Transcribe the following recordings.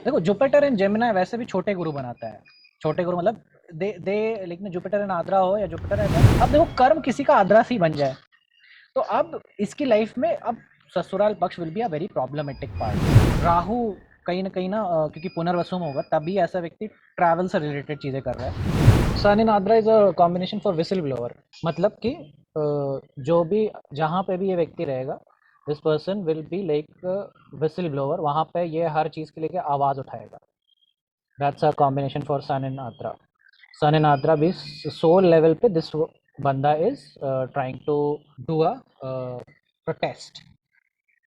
देखो Jupiter and Gemini वैसे भी छोटे गुरु बनाता है। छोटे गुरु मतलब दे लेकिन जुपिटर एंड आद्रा हो या जुपिटर एंड, अब देखो कर्म किसी का आद्रा से ही बन जाए तो अब इसकी लाइफ में अब ससुराल पक्ष will be a very problematic part. Rahu कहीं ना कहीं ना क्योंकि पुनर्वसु में होगा तभी ऐसा व्यक्ति ट्रैवल से रिलेटेड चीजें कर रहा है। Sun in Ardra is a combination for whistle blower, मतलब कि जो भी जहाँ पे भी ये व्यक्ति रहेगा this person will be like whistle blower, वहाँ पे ये हर चीज़ के लेके आवाज़ उठाएगा। That's a combination for sun in Ardra. Sun in Ardra भी सोल लेवल पे दिस बंदा is trying to do a protest,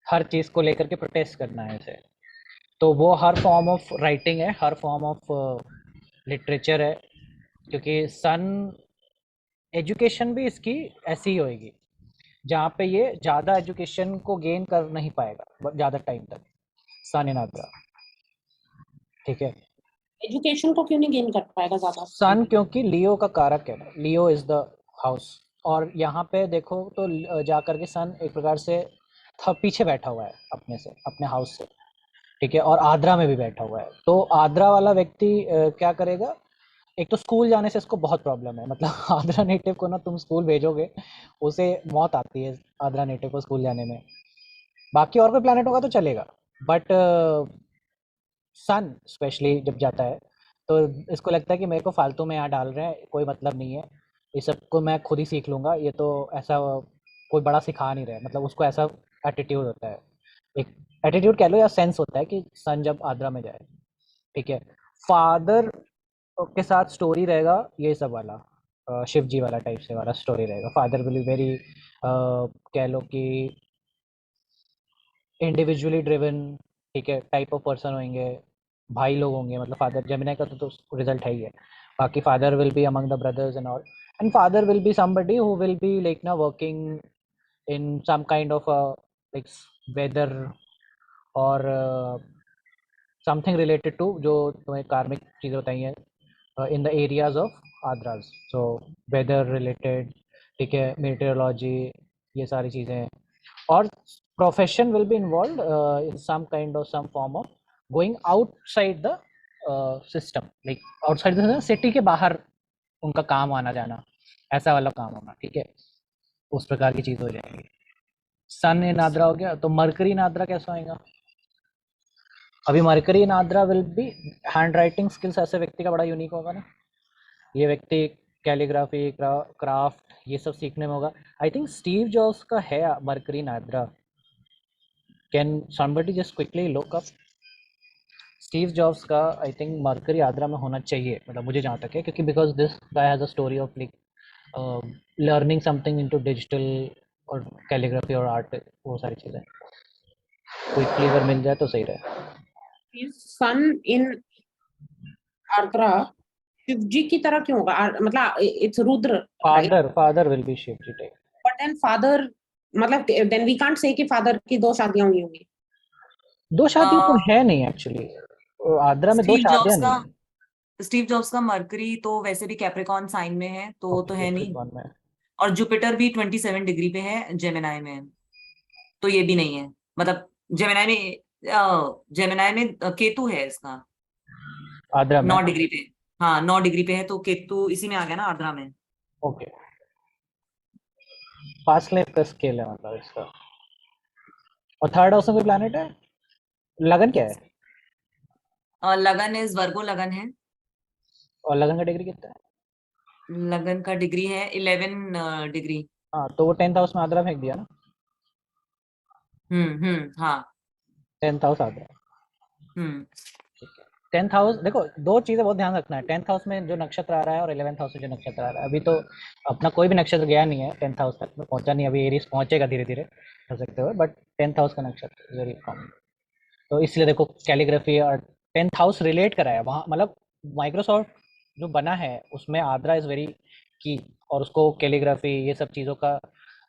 हर चीज़ को लेकर के प्रोटेस्ट करना है इसे। तो वो हर फॉर्म ऑफ राइटिंग है, हर फॉर्म ऑफ लिटरेचर है, क्योंकि सन एजुकेशन भी इसकी ऐसी ही होएगी जहाँ पे ये ज़्यादा एजुकेशन को गेन कर नहीं पाएगा ज़्यादा टाइम तक। सन इन आद्रा, ठीक है। एजुकेशन को क्यों नहीं गेन कर पाएगा ज्यादा टाइम? सन क्योंकि लियो का कारक है, लियो इज द हाउस। और यहाँ पे देखो तो जा करके सन एक प्रकार से पीछे बैठा हुआ है अपने से, अपने हाउस से, ठीक है। और आद्रा में भी बैठा हुआ है, तो आद्रा वाला व्यक्ति क्या करेगा, एक तो स्कूल जाने से इसको बहुत प्रॉब्लम है, मतलब आद्रा नेटिव को ना तुम स्कूल भेजोगे उसे मौत आती है आद्रा नेटिव को स्कूल जाने में। बाकी और कोई प्लानट होगा तो चलेगा, बट सन स्पेशली जब जाता है तो इसको लगता है कि मेरे को फालतू में यहाँ डाल रहे हैं, कोई मतलब नहीं है, ये सब को मैं खुद ही सीख लूँगा, ये तो ऐसा कोई बड़ा सिखा नहीं रहा है, मतलब उसको ऐसा एटीट्यूड होता है, एक एटीट्यूड कह लो या सेंस होता है कि सन जब आद्रा में जाए, ठीक है। फादर के साथ स्टोरी रहेगा ये सब वाला, शिव जी वाला टाइप से वाला स्टोरी रहेगा। फादर विल बी वेरी कह लो कि इंडिविजुअली ड्रिवन, ठीक है, टाइप ऑफ पर्सन होंगे, भाई लोग होंगे, मतलब फादर जेमिनी का तो रिजल्ट है ही है। बाकी father will be among the brothers and all, and father will B somebody who will be like now working in some kind of like weather or something related to जो तुम्हें कार्मिक चीज़ें बताई हैं in the areas of Ardras, so weather related, ठीक है, meteorology, ये सारी चीज़ें हैं। और profession will be involve in some kind of some form of going outside the system, like outside the city के बाहर उनका काम आना जाना, ऐसा वाला काम होना, ठीक है। उस प्रकार की चीज़ हो जाएगी। सन इन आद्रा हो गया, तो मरकरी इन आद्रा कैसा होएगा। अभी Mercury in Ardra will be, hand writing skills ऐसे व्यक्ति का बड़ा यूनिक होगा ना, ये व्यक्ति कैलीग्राफी क्राफ्ट ये सब सीखने में होगा। आई थिंक स्टीव जॉब्स का है Mercury in Ardra. Can somebody just quickly look up Steve Jobs का, आई थिंक मरकरी आद्रा में होना चाहिए, मतलब मुझे जहाँ तक है, क्योंकि because this guy has a story of like learning something into digital और कैलीग्राफी और आर्ट, वो सारी चीज़ें क्विकली अगर मिल जाए तो सही रहे। सन इन आर्द्रा शिव जी की तरह क्यों होगा? मतलब it's Rudra, right? Father will be Shiv ji type. But then father, मतलब देन वी कांट से कि फादर की दो शादियां हुई होंगी। दो शादियाँ तो है नहीं एक्चुअली, आद्रा में दो स्टीव जॉब्स शादियाँ का नहीं है। स्टीव जॉब्स का मरकरी तो वैसे भी कैप्रिकॉन साइन में है, तो वो ओके, तो है नहीं। कैप्रिकॉर्न में। और जुपिटर भी 27 डिग्री पे है, जेमिनाई में है, तो ये भी नहीं है। मतलब जेमिनाई में केतु है इसका, आद्रा में। 9 डिग्री पे। हाँ, 9 डिग्री पे है, तो केतु इसी में आ गया ना, आर्द्रा में। ओके, पास्ट लाइफ का स्केल है मतलब इसका। और थर्ड हाउस में कोई प्लैनेट है, लगन क्या है। और लगन इस वर्गो लगन है। और लगन का डिग्री कितना है। लगन का डिग्री है 11 डिग्री। हाँ तो वो 10th हाउस में आद्रा फेंक दिया ना। हाँ। 10th house Adra. हम्म। 10th हाउस देखो, दो चीज़ें बहुत ध्यान रखना है, 10th हाउस में जो नक्षत्र आ रहा है और 11th हाउस में जो नक्षत्र आ रहा है। अभी तो अपना कोई भी नक्षत्र गया नहीं है 10th हाउस तक में, पहुंचा नहीं, अभी एरीज पहुंचेगा धीरे धीरे कर सकते हुए, बट 10th हाउस का नक्षत्र वेरी कॉमन। तो इसलिए देखो कैलीग्राफी और 10th हाउस रिलेट करा है वहाँ, मतलब माइक्रोसॉफ्ट जो बना है उसमें आद्रा इज़ वेरी की, और उसको कैलीग्राफी ये सब चीज़ों का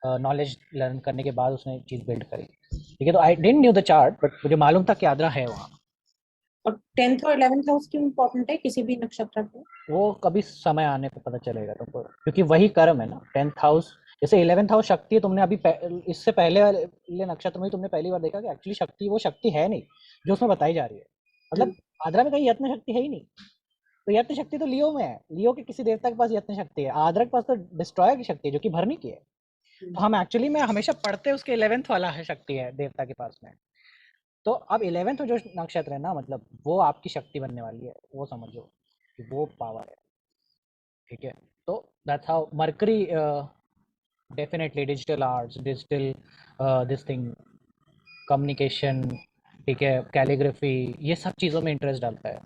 नॉलेज लर्न करने के बाद उसने चीज़ बिल्ड करी, ठीक है। तो I didn't knew the chart, but मुझे मालूम था कि आद्रा है वहाँ। और 10th और 11th हाउस क्यों इम्पोर्टेंट है किसी भी नक्षत्र को? वो कभी समय आने पे पता चलेगा तुमको, क्योंकि वही कर्म है ना 10th हाउस। जैसे 11th हाउस शक्ति है, तुमने अभी इससे पहले वाले नक्षत्र में तुमने पहली बार देखा कि एक्चुअली शक्ति वो शक्ति है नहीं जो उसमें बताई जा रही है, मतलब आद्रा में कहीं यत्न शक्ति है ही नहीं। तो यत्न शक्ति तो लियो में है, लियो के किसी देवता के पास यत्न शक्ति है, आद्रा के पास तो डिस्ट्रॉयर की शक्ति है जो कि भरनी की है। तो हम एक्चुअली में हमेशा पढ़ते हैं उसके 11th वाला है शक्ति है देवता के पास में। तो अब 11th में जो नक्षत्र है ना, मतलब वो आपकी शक्ति बनने वाली है, वो समझो कि वो पावर है, ठीक है। तो that's how mercury definitely digital arts, digital this thing, communication, ठीक है, कैलीग्राफी, ये सब चीज़ों में इंटरेस्ट डालता है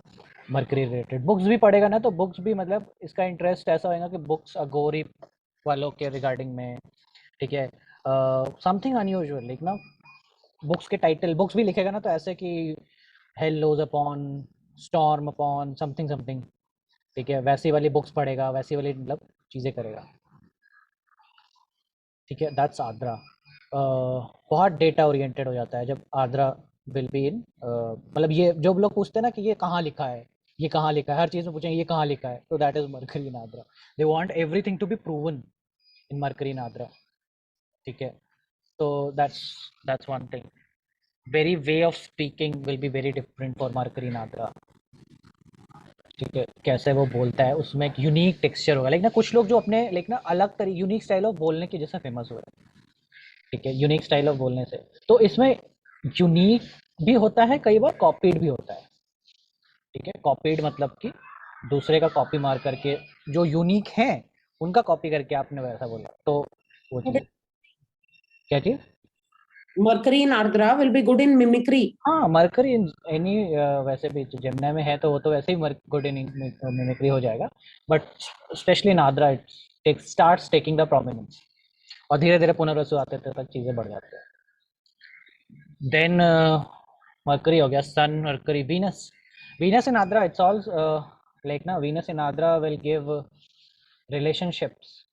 मरकरी रिलेटेड। बुक्स भी पढ़ेगा ना तो बुक्स भी मतलब इसका इंटरेस्ट ऐसा होगा कि बुक्स अगोरी वालों के रिगार्डिंग में, ठीक है, समथिंग अनयूजुअल, लाइक ना बुक्स के टाइटल, बुक्स भी लिखेगा ना तो ऐसे कि hell loose upon, storm upon, something something, ठीक है, वैसी वाली बुक्स पढ़ेगा, वैसी वाली मतलब चीज़ें करेगा, ठीक है। दैट्स आद्रा। बहुत डेटा ओरिएंटेड हो जाता है जब आद्रा विल बी इन, मतलब ये जो लोग पूछते हैं ना कि ये कहाँ लिखा है, ये कहाँ लिखा है, हर चीज़ में पूछेंगे ये कहाँ लिखा है, तो that is Mercury in Ardra. They want everything to be proven in Mercury in Ardra, ठीक है। तो that's one thing. Very way of speaking will be very different for Mercury in Ardra, ठीक है। कैसे वो बोलता है उसमें एक यूनिक टेक्सचर होगा, लेकिन ना कुछ लोग जो अपने लाइक ना अलग तरीके यूनिक स्टाइल ऑफ बोलने की जैसे फेमस हुए, ठीक है, यूनिक स्टाइल ऑफ बोलने से। तो इसमें यूनिक भी होता है, कई बार कॉपीड भी होता है, ठीक है। कॉपीड मतलब कि दूसरे का कॉपी मार करके, जो यूनिक है उनका कॉपी करके आपने वैसा बोला, तो वो चीज़ क्या चीज़। Mercury in Ardra will be good in mimicry. हाँ, मरकरी एनी वैसे भी जेमिनी में है तो वो तो वैसे ही गुड इन मिमिक्री हो जाएगा, but specially in Ardra it starts taking the prominence, और धीरे धीरे पुनर्वसु आते तक चीज़ें बढ़ जाती हैं। देन मरकरी हो गया, sun, Mercury, Venus. Venus in Ardra it's all like ना, Venus in Ardra will give relationships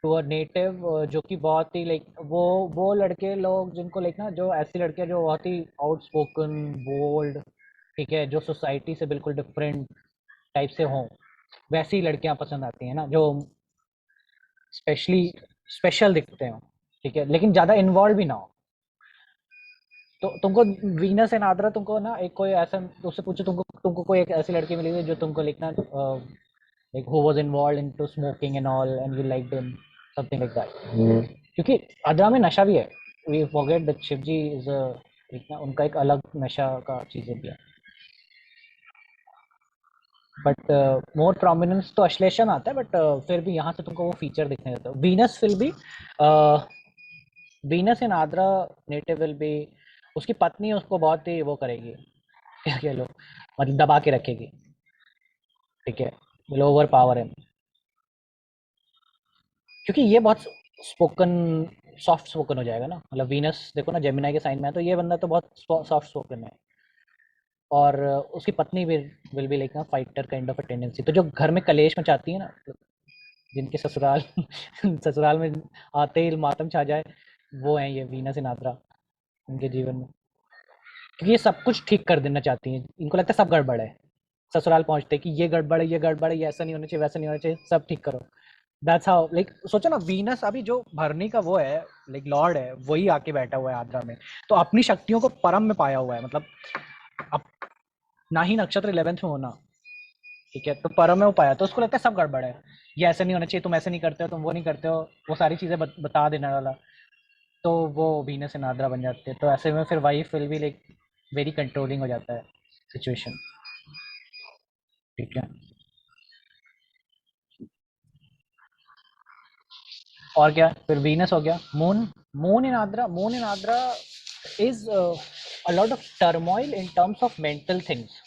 to a native, जो कि बहुत ही लाइक वो लड़के लोग जिनको लाइक ना, जो ऐसी लड़कियां जो बहुत ही आउटस्पोकन, बोल्ड, ठीक है, जो सोसाइटी से बिल्कुल डिफरेंट टाइप से हों, वैसी लड़कियां पसंद आती हैं ना, जो स्पेशली स्पेशल दिखते हो, ठीक है, लेकिन ज़्यादा इन्वॉल्व भी ना हो। तो तुमको वीनस एंड आद्रा, तुमको ना एक कोई ऐसा, उससे पूछो तुमको तुमको कोई एक ऐसी लड़की मिली जो तुमको लिखना like who was involved into smoking and all and you liked him, something like that, क्योंकि आद्रा में नशा भी है। We forget that Shiv ji is ना, उनका एक अलग नशा का चीज़ें भी है, बट मोर प्रोमिनेंस तो अश्लेषण आता है, बट फिर भी यहाँ से तुमको वो फीचर दिखने देता है। Venus will be, Venus in Ardra native will be, उसकी पत्नी उसको बहुत ही वो करेगी, क्या कह लो, मतलब दबा के रखेगी, ठीक है, विल ओवर पावर हिम, क्योंकि ये बहुत स्पोकन, सॉफ्ट स्पोकन हो जाएगा ना, मतलब वीनस देखो ना जेमिनी के साइन में है, तो ये बंदा तो बहुत सॉफ्ट स्पोकन है, और उसकी पत्नी भी विल बी लाइक ना fighter kind of a tendency. तो जो घर में कलेश मचाती है ना, जिनके ससुराल ससुराल में आते ही मातम छा जाए, वो हैं ये वीनस इन आद्रा उनके जीवन में, क्योंकि ये सब कुछ ठीक कर देना चाहती हैं, इनको लगता है सब गड़बड़ है, ससुराल पहुंचते कि ये गड़बड़ है, ये गड़बड़ है, ये ऐसा नहीं होना चाहिए, वैसा नहीं होना चाहिए, सब ठीक करो। दैट्स हाउ, लाइक सोचो ना, वीनस अभी जो भरनी का वो है, लाइक लॉर्ड है, वही आके बैठा हुआ है आद्रा में, तो अपनी शक्तियों को परम में पाया हुआ है, मतलब अब ना ही नक्षत्र 11th में होना, ठीक है, तो परम में वो पाया, तो उसको लगता है सब गड़बड़ है, ये ऐसा नहीं होना चाहिए, तुम ऐसे नहीं करते हो, तुम वो नहीं करते हो, वो सारी चीज़ें बता देने वाला, तो वो वीनस एंड आद्रा बन जाते हैं। तो ऐसे में फिर wife will be like very controlling हो जाता है सिचुएशन, ठीक है। और क्या, फिर वीनस हो गया, moon, moon in Ardra is a lot of turmoil in terms of mental things.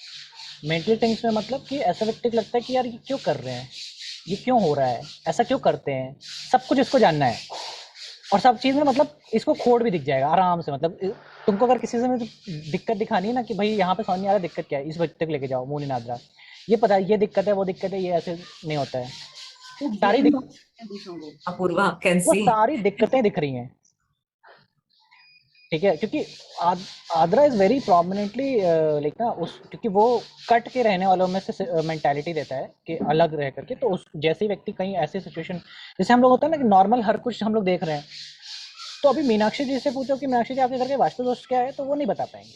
Mental things में मतलब कि ऐसा व्यक्ति को लगता है कि यार ये क्यों कर रहे हैं, ये क्यों हो रहा है, ऐसा क्यों करते हैं, सब कुछ इसको जानना है, और सब चीज़ में मतलब इसको खोड़ भी दिख जाएगा आराम से, मतलब तुमको अगर किसी से दिक्कत दिखानी है ना कि भाई यहाँ पे समझ नहीं आ रहा दिक्कत क्या है, इस बच्चे को लेके जाओ मून इन आद्रा, ये पता है ये दिक्कत है, वो दिक्कत है, ये ऐसे नहीं होता है, सारी अपूर्वा कैन वो सी। सारी दिक्कतें दिख रही हैं, ठीक है, क्योंकि Ardra is very prominently like ना उस, क्योंकि वो कट के रहने वालों में से मेंटालिटी देता है कि अलग रह करके, तो उस जैसे ही व्यक्ति कहीं ऐसी सिचुएशन, जैसे हम लोग होता है ना कि नॉर्मल हर कुछ हम लोग देख रहे हैं, तो अभी मीनाक्षी जी से पूछो कि मीनाक्षी जी आपके घर के वास्तु दोष क्या है, तो वो नहीं बता पाएंगे,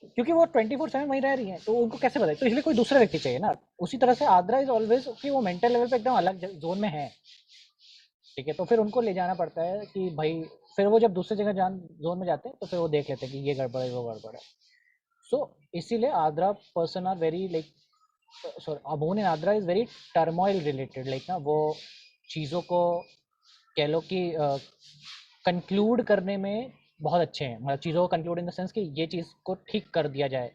क्योंकि वो 24/7 वहीं रह रही हैं, तो उनको कैसे बताए, तो इसलिए कोई दूसरा व्यक्ति चाहिए ना। उसी तरह से आद्रा इज ऑलवेज कि वो मेंटल लेवल पे एकदम अलग जोन में है, ठीक है, तो फिर उनको ले जाना पड़ता है कि भाई, फिर वो जब दूसरी जगह जान जोन में जाते हैं तो फिर वो देख लेते हैं कि ये गड़बड़ है, वो गड़बड़ है। सो इसीलिए Ardra person are very like, sorry, a moon in Ardra is very turmoil related, like ना वो चीज़ों को कह लो कि कंक्लूड करने में बहुत अच्छे हैं, मतलब चीज़ों को कंक्लूड इन द सेंस कि ये चीज़ को ठीक कर दिया जाए,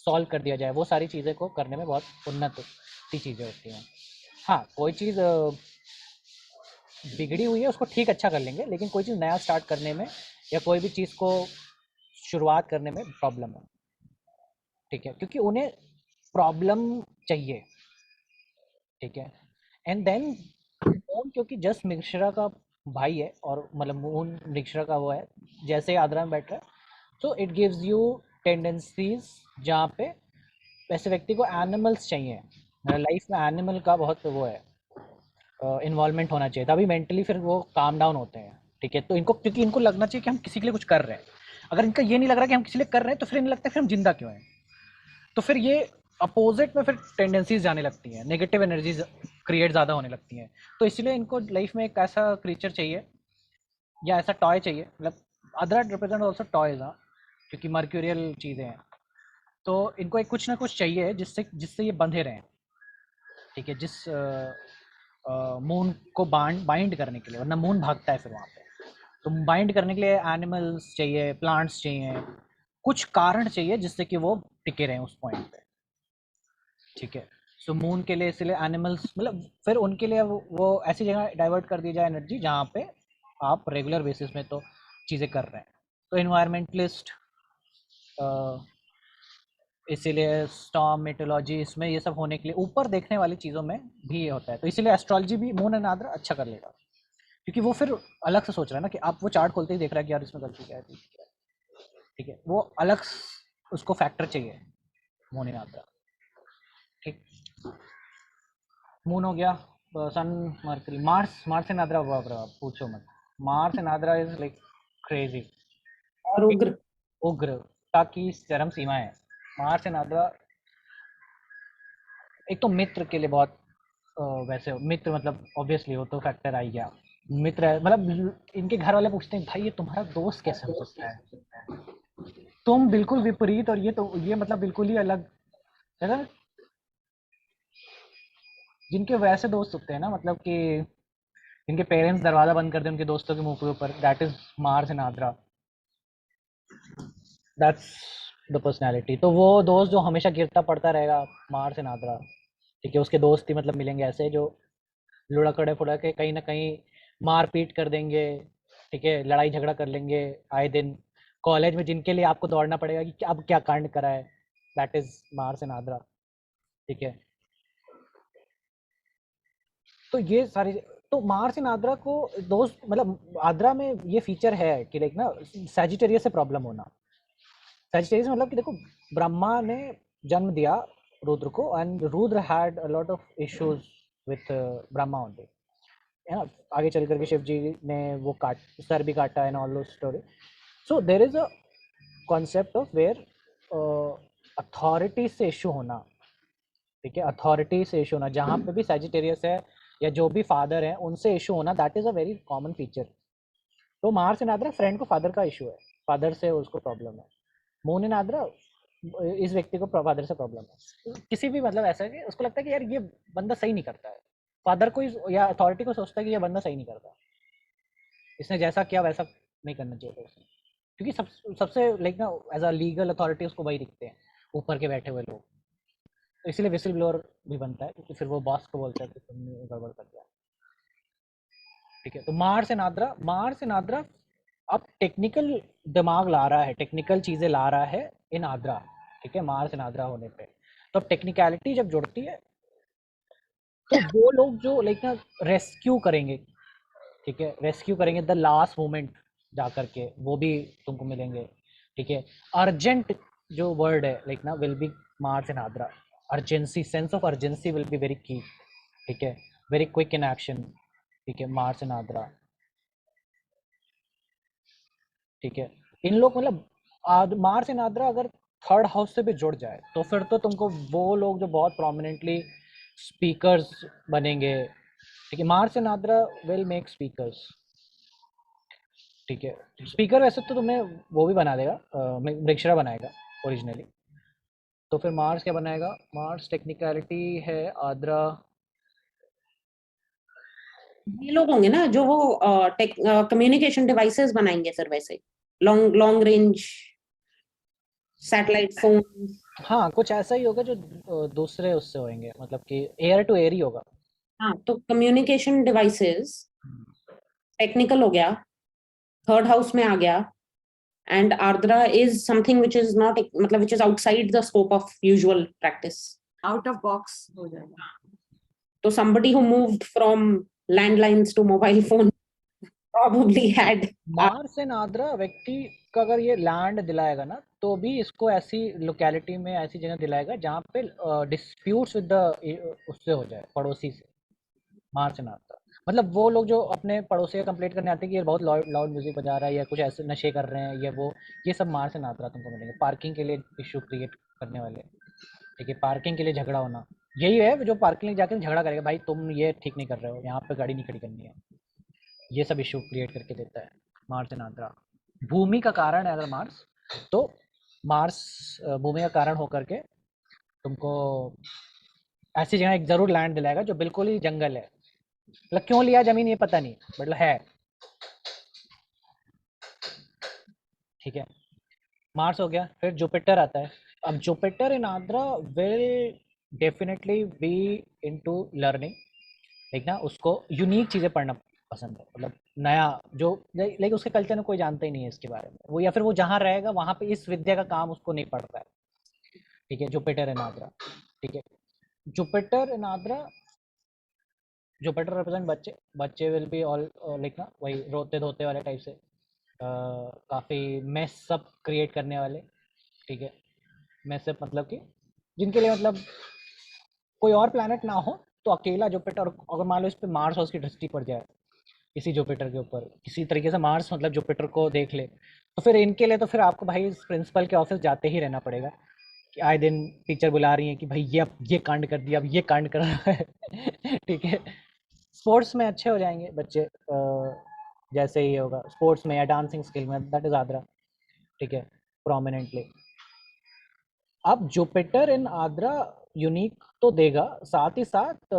सॉल्व कर दिया जाए, वो सारी चीज़ें को करने में बहुत उन्नत सी चीज़ें होती हैं। हाँ, कोई चीज़ बिगड़ी हुई है उसको ठीक अच्छा कर लेंगे, लेकिन कोई चीज़ नया स्टार्ट करने में या कोई भी चीज़ को शुरुआत करने में प्रॉब्लम है, ठीक है, क्योंकि उन्हें प्रॉब्लम चाहिए, ठीक है। एंड देन मून, क्योंकि जस्ट मिश्रा का भाई है, और मतलब मून मिश्रा का वो है, जैसे ही आद्रा में बैठ रहा है, तो इट गिव्स यू टेंडेंसीज जहाँ पे वैसे व्यक्ति को एनिमल्स चाहिए, मतलब लाइफ में एनिमल का बहुत वो है, इन्वॉल्वमेंट होना चाहिए, तभी मेंटली फिर वो काम डाउन होते हैं, ठीक है। तो इनको, क्योंकि इनको लगना चाहिए कि हम किसी के लिए कुछ कर रहे हैं, अगर इनका ये नहीं लग रहा कि हम किसी लिए कर रहे हैं तो फिर इन्हें लगता है फिर हम जिंदा क्यों हैं, तो फिर ये अपोजिट में फिर टेंडेंसीज जाने लगती हैं, नेगेटिव एनर्जीज क्रिएट ज़्यादा होने लगती हैं। तो इसलिए इनको लाइफ में एक ऐसा क्रीचर चाहिए या ऐसा टॉय चाहिए, मतलब अदर रिप्रेजेंट ऑल्सो टॉयज, हाँ, क्योंकि मर्क्यूरियल चीज़ें हैं, तो इनको एक कुछ ना कुछ चाहिए जिससे जिससे ये बंधे रहें, ठीक है, जिस मून को बाइंड करने के लिए, वरना मून भागता है फिर वहाँ पे, तो बाइंड करने के लिए एनिमल्स चाहिए, प्लांट्स चाहिए, कुछ कारण चाहिए जिससे कि वो टिके रहें उस पॉइंट पे, ठीक है। सो मून के लिए इसलिए एनिमल्स, मतलब फिर उनके लिए वो ऐसी जगह डाइवर्ट कर दी जाए एनर्जी जहाँ पे आप रेगुलर बेसिस में तो चीज़ें कर रहे हैं, तो इन्वायरमेंटलिस्ट, इसीलिए स्टॉर्म मेटोलॉजी, इसमें ये सब होने के लिए ऊपर देखने वाली चीज़ों में भी ये होता है, तो इसीलिए एस्ट्रोलॉजी भी मून एंड आद्रा अच्छा कर लेगा, क्योंकि वो फिर अलग से सोच रहा है ना, कि आप वो चार्ट खोलते ही देख रहा है कि यार इसमें गलती क्या है, ठीक है, वो अलग उसको फैक्टर चाहिए मून एंड आद्रा, ठीक। मून हो गया, sun, Mercury, Mars and Ardra, बाप रे बाप, पूछो मत, Mars and Ardra is like crazy, और उग्र। उग्रता की चरम सीमा है। मार्स एंड आद्रा एक तो मित्र के लिए बहुत वैसे मित्र, मतलब ऑब्वियसली वो तो फैक्टर आ ही गया, मित्र है, मतलब इनके घर वाले पूछते हैं भाई ये तुम्हारा दोस्त कैसे हो सकता है, तुम बिल्कुल विपरीत और ये तो ये मतलब बिल्कुल ही अलग है ना, जिनके वैसे दोस्त होते हैं ना, मतलब कि जिनके पेरेंट्स दरवाजा बंद कर दें उनके दोस्तों के मुंह के ऊपर, that is Mars and Ardra, that's the personality. तो वो दोस्त जो हमेशा गिरता पड़ता रहेगा, मार्स एंड आद्रा, ठीक है, उसके दोस्त ही मतलब मिलेंगे ऐसे जो लुढ़कड़े फुड़के कहीं ना कहीं मार पीट कर देंगे, ठीक है, लड़ाई झगड़ा कर लेंगे आए दिन, कॉलेज में जिनके लिए आपको दौड़ना पड़ेगा कि अब क्या कांड करा है, that is Mars and Ardra, ठीक है। तो ये सारी, तो मार्स एंड आद्रा को दोस्त, मतलब आद्रा में ये फीचर है कि लाइक ना सैजिटेरियस से प्रॉब्लम होना, सैजिटेरियस मतलब कि देखो, ब्रह्मा ने जन्म दिया रुद्र को, and Rudra had a lot of issues with Brahma only, है ना, आगे चल करके शिव जी ने वो काट सर भी काटा and all the story. So there is a concept of where authority से इशू होना, ठीक है, अथॉरिटी से इशू होना, जहाँ पे भी सैजिटेरियस है या जो भी फादर है उनसे इशू होना, that is a very common feature. तो मार्स एंड आद्रा फ्रेंड को फादर का इशू है, फादर से उसको प्रॉब्लम है, मून एंड आद्रा इस व्यक्ति को फादर से प्रॉब्लम है, किसी भी मतलब ऐसा है कि उसको लगता है कि यार ये बंदा सही नहीं करता है, फादर को या अथॉरिटी को सोचता है कि ये बंदा सही नहीं करता, इसने जैसा किया वैसा नहीं करना चाहिए था उसने, क्योंकि सबसे लाइक ना एज अ लीगल अथॉरिटी उसको वही दिखते हैं, ऊपर के बैठे हुए लोग, तो इसीलिए विसिल ब्लोअर भी बनता है, क्योंकि फिर वो बॉस को बोलता है कि तुमने गड़बड़ कर दिया, ठीक है। तो मार्स एंड आद्रा अब टेक्निकल दिमाग ला रहा है, टेक्निकल चीज़ें ला रहा है इन आद्रा, ठीक है, मार्स एंड आद्रा होने पे, तो अब टेक्निकलिटी जब जुड़ती है तो वो लोग जो लाइक ना रेस्क्यू करेंगे, ठीक है, रेस्क्यू करेंगे द लास्ट मोमेंट जा करके, वो भी तुमको मिलेंगे, ठीक है। अर्जेंट जो वर्ड है लाइक ना will be Mars and Ardra, urgency, sense of urgency will be very key, ठीक है, वेरी क्विक इन एक्शन, ठीक है, मार्स एंड आद्रा, ठीक है। इन लोग मतलब मार्स एंड आद्रा अगर थर्ड हाउस से भी जुड़ जाए तो फिर तो तुमको वो लोग जो बहुत प्रोमिनेंटली स्पीकर्स बनेंगे, ठीक है, Mars and Ardra will make speakers, ठीक है। स्पीकर वैसे तो तुम्हें वो भी बना देगा, मृगशिरा बनाएगा ओरिजिनली। तो फिर मार्स क्या बनाएगा? मार्स टेक्निकलिटी है आद्रा। ये लोग होंगे ना जो वो कम्युनिकेशन डिवाइसेस बनाएंगे सर, वैसे long long range satellite phone. हाँ कुछ ऐसा ही होगा जो दूसरे उससे होंगे, मतलब कि एयर टू एयर ही होगा। हाँ, तो कम्युनिकेशन डिवाइसेस टेक्निकल हो गया, थर्ड हाउस में आ गया, and Ardra is something which is not, मतलब which is outside the scope of usual practice, out of box हो जाएगा। तो somebody who moved from landlines to mobile phone probably had Mars and Ardra व्यक्ति का अगर ये लैंड दिलाएगा ना तो भी इसको ऐसी लोकेलिटी में, ऐसी जगह दिलाएगा जहाँ पे डिस्प्यूट्स विद द उससे हो जाए, पड़ोसी से। मार्स एंड आद्रा मतलब वो लोग जो अपने पड़ोसी का कंप्लेंट करने आते हैं कि ये बहुत लाउड म्यूजिक बजा रहा है या कुछ ऐसे नशे कर रहे हैं या वो, ये सब मार्स एंड आद्रा तुमको मिलेंगे। पार्किंग के लिए इशू क्रिएट करने वाले, ठीक है, पार्किंग के लिए झगड़ा होना, यही है जो पार्किंग में जाकर झगड़ा करेगा, भाई तुम ये ठीक नहीं कर रहे हो, यहाँ पे गाड़ी नहीं खड़ी करनी है, ये सब इशू क्रिएट करके देता है मार्स एंड आद्रा। भूमि का कारण है अगर मार्स, तो मार्स भूमि का कारण होकर के तुमको ऐसी जगह एक जरूर लैंड दिलाएगा जो बिल्कुल ही जंगल है, मतलब क्यों लिया जमीन ये पता नहीं, मतलब है, ठीक है। मार्स हो गया, फिर जुपिटर आता है। अब Jupiter in Andhra will definitely be into learning, ठीक ना, उसको यूनिक चीज़ें पढ़ना पसंद है, मतलब नया जो लाइक उसके कल्चर में कोई जानता ही नहीं है इसके बारे में वो, या फिर वो जहाँ रहेगा वहाँ पे इस विद्या का काम उसको नहीं पड़ रहा है, ठीक है। जुपिटर इन आंध्रा, ठीक है। Jupiter in Andhra, Jupiter represent बच्चे, बच्चे विल बी ऑल लाइक ना वही रोते धोते वाले टाइप से, काफ़ी मेस सब क्रिएट करने वाले, ठीक है। मेस सब मतलब कि जिनके लिए मतलब कोई और प्लैनेट ना हो तो अकेला जुपिटर, अगर मान लो इस पे मार्स और उसकी दृष्टि पड़ जाए किसी जुपिटर के ऊपर, किसी तरीके से मार्स मतलब जुपिटर को देख ले, तो फिर इनके लिए तो फिर आपको भाई प्रिंसिपल के ऑफिस जाते ही रहना पड़ेगा कि आए दिन टीचर बुला रही हैं कि भाई ये अब ये कांड कर दिया, अब ये कांड कर रहा है ठीक है। स्पोर्ट्स में अच्छे हो जाएंगे बच्चे, जैसे ही होगा स्पोर्ट्स में या डांसिंग स्किल में, दैट इज आद्रा, ठीक है, प्रोमिनेंटली। अब जुपिटर इन आद्रा यूनिक तो देगा, साथ ही साथ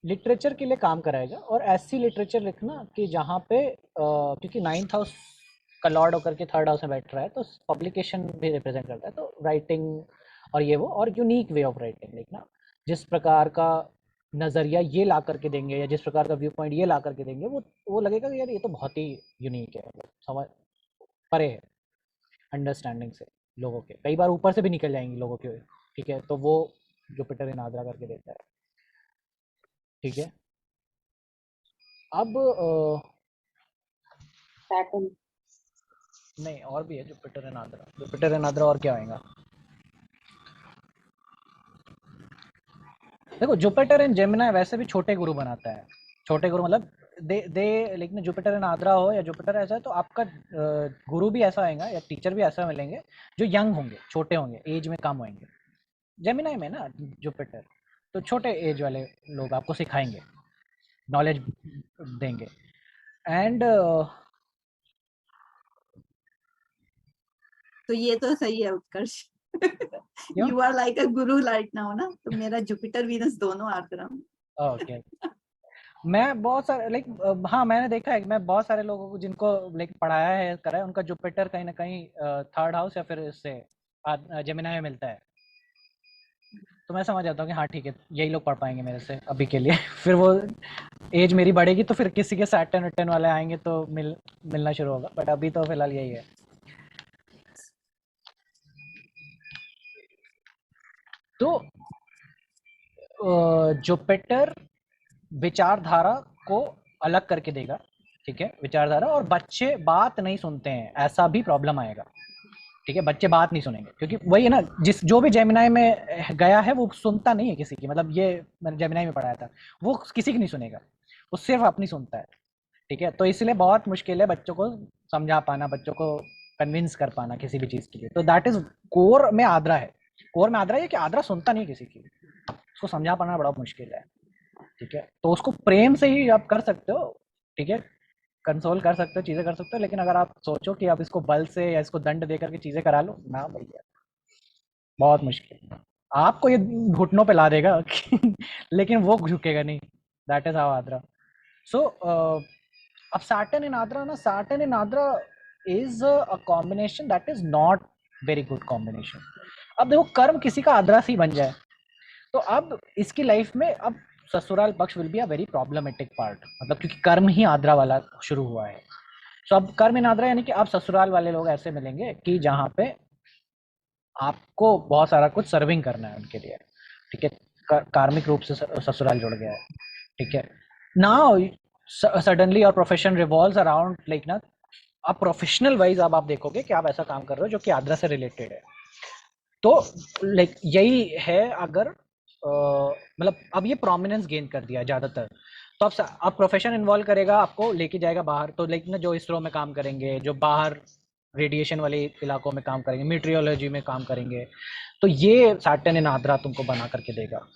लिटरेचर के लिए काम कराएगा, और ऐसी लिटरेचर लिखना कि जहाँ पे क्योंकि नाइन्थ हाउस का लॉर्ड होकर के थर्ड हाउस में बैठ रहा है तो पब्लिकेशन भी रिप्रेजेंट करता है, तो राइटिंग और ये वो, और यूनिक वे ऑफ राइटिंग लिखना, जिस प्रकार का नज़रिया ये ला करके देंगे या जिस प्रकार का व्यू पॉइंट ये ला करके देंगे, वो लगेगा कि यार ये तो बहुत ही यूनिक है, मतलब समझ परे है अंडरस्टैंडिंग से लोगों के, कई बार ऊपर से भी निकल जाएंगी लोगों के, ठीक है। तो वो जुपिटर इन आद्रा करके देता है, ठीक है। अब Saturn. नहीं और भी है Jupiter and Ardra, Jupiter and Ardra और क्या आएगा? देखो जुपिटर एंड जेमिनी वैसे भी छोटे गुरु बनाता है, छोटे गुरु मतलब दे लेकिन जुपिटर एंड आद्रा हो या जुपिटर ऐसा है तो आपका गुरु भी ऐसा आएगा या टीचर भी ऐसा मिलेंगे जो यंग होंगे, छोटे होंगे, एज में कम होंगे। जेमिनी में ना जुपिटर, तो छोटे एज वाले लोग आपको सिखाएंगे, नॉलेज देंगे। एंड तो ये तो सही है उत्कर्ष क्यों? You are like a Guru right now ना, तो मेरा जुपिटर वीनस दोनों आर्द्रा। ओके मैं बहुत सारे लाइक हाँ मैंने देखा है, मैं बहुत सारे लोगों को जिनको लाइक पढ़ाया है करा है, उनका जुपिटर कहीं ना कहीं थर्ड हाउस या फिर इससे जेमिनी में मिलता है, तो मैं समझ जाता हूँ कि हाँ ठीक है यही लोग पढ़ पाएंगे मेरे से अभी के लिए फिर वो एज मेरी बढ़ेगी तो फिर किसी के सैटर्न वैटर्न वाले आएंगे तो मिलना शुरू होगा, बट अभी तो फिलहाल यही है। तो जुपिटर विचारधारा को अलग करके देगा, ठीक है, विचारधारा, और बच्चे बात नहीं सुनते हैं ऐसा भी प्रॉब्लम आएगा, ठीक है, बच्चे बात नहीं सुनेंगे क्योंकि वही है ना, जिस जो भी जेमिनी में गया है वो सुनता नहीं है किसी की, मतलब ये मैंने जेमिनी में पढ़ाया था, वो किसी की नहीं सुनेगा, वो सिर्फ अपनी सुनता है, ठीक है। तो इसलिए बहुत मुश्किल है बच्चों को समझा पाना, बच्चों को कन्विंस कर पाना किसी भी चीज के लिए, तो दैट इज कोर में आद्रा है। कोर में आद्रा है कि आद्रा सुनता नहीं किसी की, उसको समझा पाना बड़ा मुश्किल है, ठीक है। तो उसको प्रेम से ही आप कर सकते हो, ठीक है, कंसोल कर सकते हो, चीजें कर सकते हो, लेकिन अगर आप सोचो कि आप इसको बल से या इसको दंड देकर के चीजें करा लो ना भैया, बहुत मुश्किल। आपको ये घुटनों पे ला देगा लेकिन वो झुकेगा नहीं, दैट इज हाउ आद्रा। सो अब Saturn in Adra ना, Saturn in Adra is a combination that is not very good combination। अब देखो कर्म किसी का आद्रा से ही बन जाए तो अब इसकी लाइफ में अब ससुराल पक्ष will be a very problematic part, मतलब क्योंकि कर्म ही आद्रा वाला शुरू हुआ है। तो अब कर्म इन आद्रा यानी कि अब ससुराल वाले लोग ऐसे मिलेंगे कि जहाँ पे आपको बहुत सारा कुछ सर्विंग करना है उनके लिए, ठीक है, कार्मिक रूप से ससुराल जुड़ गया है, ठीक है। नाउ सडनली और प्रोफेशन रिवॉल्व्स अराउंड लाइक ना, अब प्रोफेशनल वाइज अब आप देखोगे कि आप ऐसा काम कर रहे हो जो कि आद्रा से रिलेटेड है, तो लाइक यही है। अगर मतलब अब ये प्रोमिनेंस गेन कर दिया ज़्यादातर, तो अब प्रोफेशन इन्वॉल्व करेगा, आपको लेके जाएगा बाहर, तो लाइक ना जो इसरो में काम करेंगे, जो बाहर रेडिएशन वाले इलाकों में काम करेंगे, मीटरियोलॉजी में काम करेंगे, तो ये सैटर्न इन आद्रा तुमको बना करके देगा।